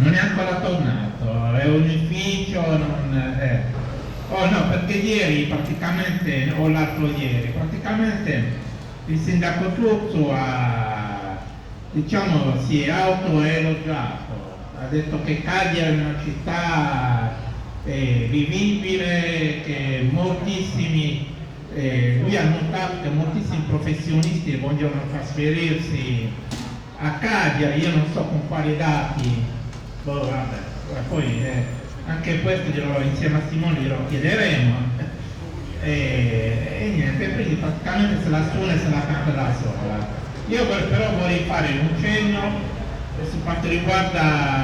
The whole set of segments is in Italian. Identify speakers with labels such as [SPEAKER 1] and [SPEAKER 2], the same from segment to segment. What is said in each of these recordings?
[SPEAKER 1] non è ancora tornato, è un ufficio, non è. Oh no, perché ieri praticamente, o l'altro ieri, praticamente il sindaco Turzu diciamo, si è autoelogiato, ha detto che Cagliari è una città vivibile, che moltissimi, lui ha notato che moltissimi professionisti vogliono trasferirsi a Cagliari, io non so con quali dati, boh, vabbè, poi anche questo insieme a Simone glielo chiederemo. E niente, quindi praticamente se la suona e se la canta da sola. Io però vorrei fare un cenno su quanto riguarda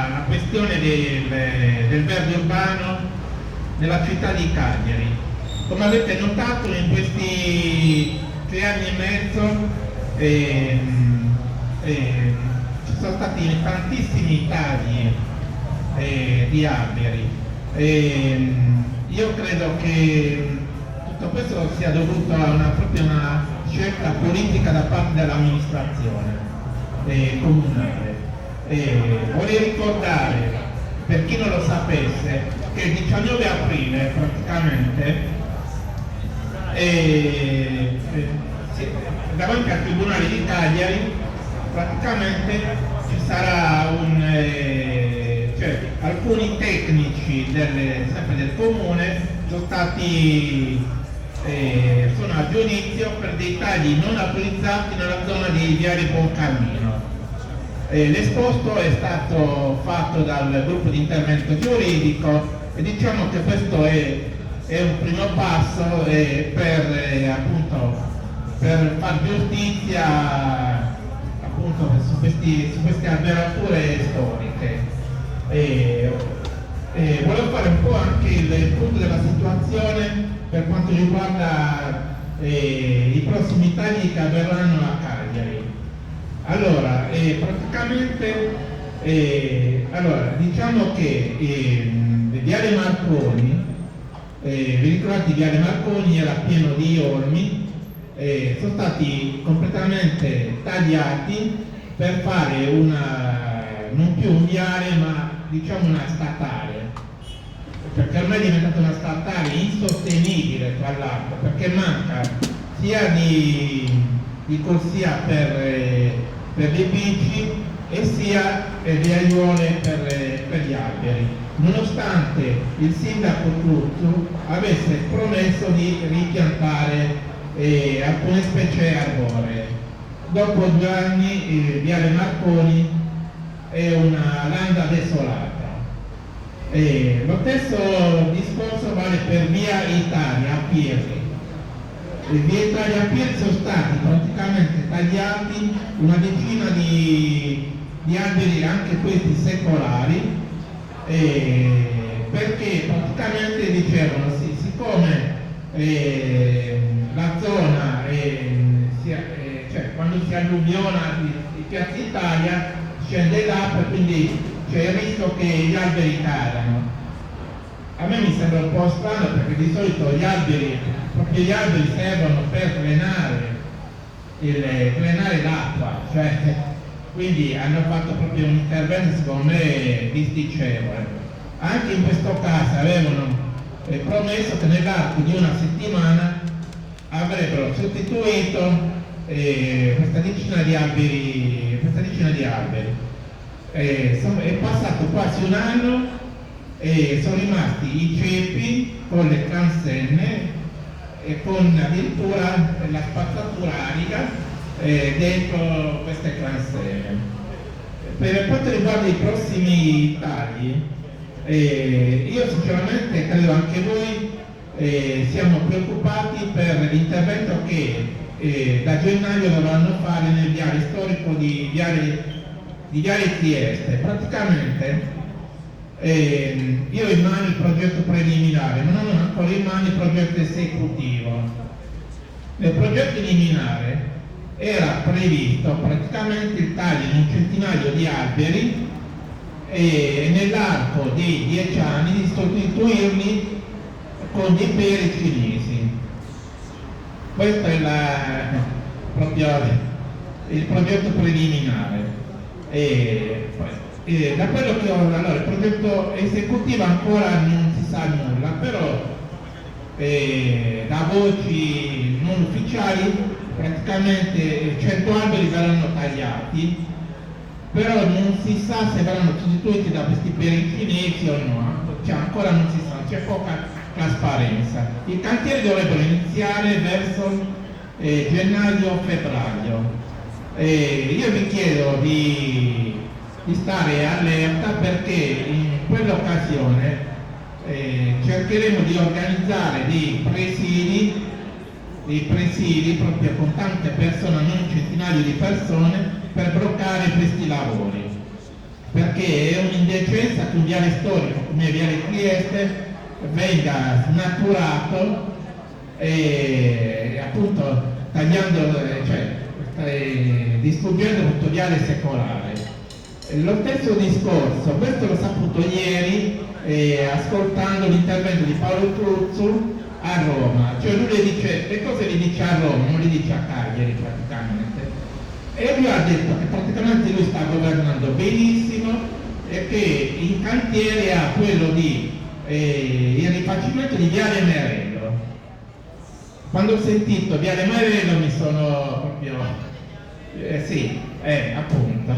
[SPEAKER 1] la questione del verde urbano nella città di Cagliari. Come avete notato in questi 3 anni e mezzo ci sono stati tantissimi tagli di alberi. Io credo che tutto questo sia dovuto a proprio una scelta politica da parte dell'amministrazione comunale. Vorrei ricordare, per chi non lo sapesse, che il 19 aprile praticamente davanti al Tribunale di Cagliari praticamente ci sarà cioè, alcuni tecnici sempre del comune sono a giudizio per dei tagli non autorizzati nella zona di Viale Boncammino. L'esposto è stato fatto dal gruppo di intervento giuridico e diciamo che questo è un primo passo per far giustizia appunto su queste aberrature storiche. Volevo fare un po' anche il punto della situazione per quanto riguarda i prossimi tagli che avverranno a Cagliari. Allora, praticamente, diciamo che Viale Marconi, vi ricordate Viale Marconi era pieno di ormi, sono stati completamente tagliati per fare non più un viale ma diciamo una statale, perché ormai è diventata una statale insostenibile tra l'altro, perché manca sia di corsia per le bici e sia di aiuole per gli alberi, nonostante il sindaco Turzu avesse promesso di ripiantare alcune specie arboree. Dopo 2 anni Viale Marconi è una landa desolata. Lo stesso discorso vale per Via Italia a Pieri. Via Italia a Pieri sono stati praticamente tagliati una decina di alberi, anche questi secolari, perché praticamente dicevano siccome la zona cioè quando si alluviona di Piazza Italia scende l'acqua e quindi c'è il rischio che gli alberi cadano. A me mi sembra un po' strano perché di solito proprio gli alberi servono per drenare l'acqua, cioè, quindi hanno fatto proprio un intervento secondo me disdicevole. Anche in questo caso avevano promesso che nell'arco di una settimana avrebbero sostituito questa decina di alberi. È passato quasi un anno e sono rimasti i ceppi con le transenne e con addirittura la spazzatura arida dentro queste transenne. Per quanto riguarda i prossimi tagli, io sinceramente credo anche voi siamo preoccupati per l'intervento che da gennaio dovranno fare nel viale storico di Viale Trieste. Praticamente io ho in mano il progetto preliminare, ma non ho ancora in mano il progetto esecutivo. Nel progetto preliminare era previsto praticamente il taglio di un centinaio di alberi e nell'arco di 10 anni di sostituirli con dei peri cinesi. Questo è proprio il progetto preliminare. Da quello che ho, allora, il progetto esecutivo ancora non si sa nulla, però da voci non ufficiali praticamente 100 alberi verranno tagliati, però non si sa se verranno sostituiti da questi peri cinesi o no, cioè, ancora non si sa, c'è poca trasparenza. I cantieri dovrebbero iniziare verso gennaio-febbraio. Io vi chiedo di stare allerta perché in quell'occasione cercheremo di organizzare dei presidi proprio con tante persone, non un centinaio di persone, per bloccare questi lavori, perché è un'indecenza che un viale storico come Viale Trieste venga snaturato e appunto tagliando, cioè distruggendo questo viale secolare. Lo stesso discorso, questo l'ho saputo ieri ascoltando l'intervento di Paolo Truzzu a Roma, cioè lui le cose le dice a Roma, non le dice a Cagliari praticamente, e lui ha detto che praticamente lui sta governando benissimo e che in cantiere ha quello di il rifacimento di Viale Merello. Quando ho sentito Viale Merello mi sono proprio sì, appunto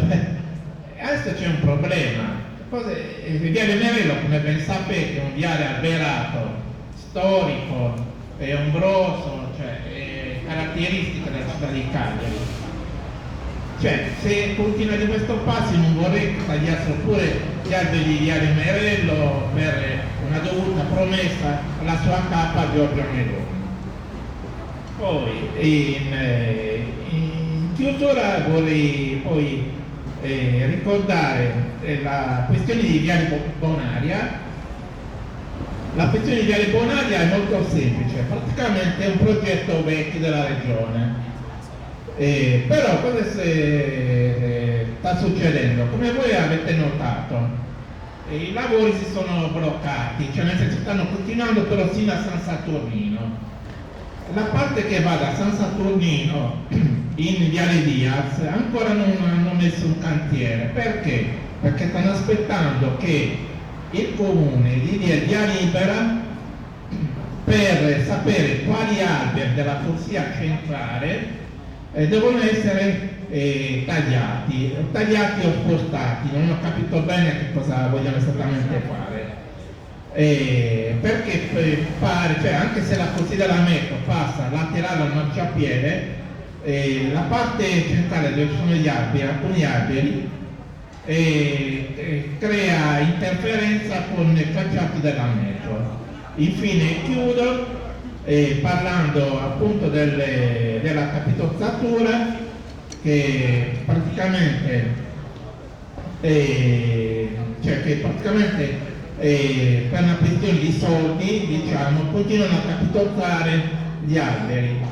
[SPEAKER 1] adesso c'è un problema. Viale Merello, come ben sapete, è un viale alberato, storico, è ombroso, cioè è caratteristica della città di Cagliari. Cioè, se continua di questo passo non vorrei che tagliassero pure gli alberi di Viale Merello per una dovuta promessa alla sua capa Giorgio Meloni. Poi in chiusura vorrei poi ricordare la questione di Viale Bonaria. La questione di Viale Bonaria è molto semplice, praticamente è un progetto vecchio della regione. Però cosa sta succedendo? Come voi avete notato, i lavori si sono bloccati, cioè nel senso stanno continuando però sino a San Saturnino. La parte che va da San Saturnino in Viale Diaz ancora non hanno messo un cantiere. Perché? Perché stanno aspettando che il comune gli dia il via libera per sapere quali alberi della corsia centrale devono essere tagliati o spostati. Non ho capito bene che cosa vogliono esattamente fare. Perché pare, cioè anche se la corsia della metro passa laterale al marciapiede, la parte centrale dove sono gli alberi, alcuni alberi, crea interferenza con i tracciati della metro. Infine chiudo parlando appunto della capitozzatura, che praticamente per una questione di soldi, diciamo, continuano a capitozzare gli alberi.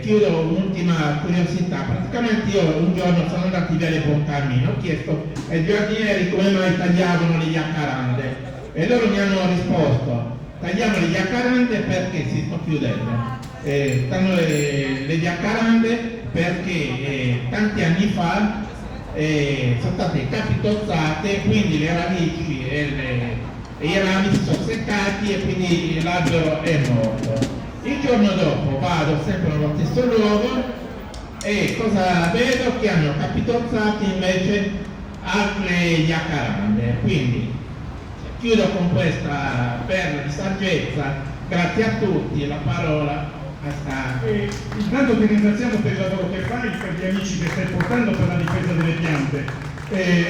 [SPEAKER 1] Chiudo un'ultima curiosità. Praticamente io un giorno sono andato in Viale Buoncammino, ho chiesto ai giardinieri come mai tagliavano le jacarande e loro mi hanno risposto: tagliamo le jacarande perché si sto chiudendo. Stanno le jacarande perché tanti anni fa sono state capitozzate, quindi le radici e i rami si sono seccati e quindi l'albero è morto. Il giorno dopo vado sempre nello stesso luogo e cosa vedo? Che hanno capitozzato invece altre jacarande. Quindi chiudo con questa perla di saggezza, grazie a tutti, la parola a Stefano.
[SPEAKER 2] Intanto ti ringraziamo per il lavoro che fai, per gli amici che stai portando per la difesa delle piante.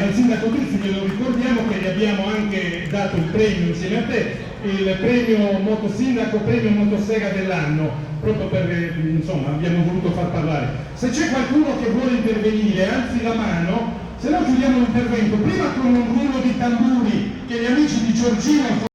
[SPEAKER 2] Al sindaco Truzzi glielo ricordiamo che gli abbiamo anche dato il premio insieme a te, il premio motosindaco, premio motosega dell'anno, proprio per, insomma, abbiamo voluto far parlare. Se c'è qualcuno che vuole intervenire, alzi la mano, se no chiudiamo l'intervento, prima con un rullo di tamburi che gli amici di Giorgino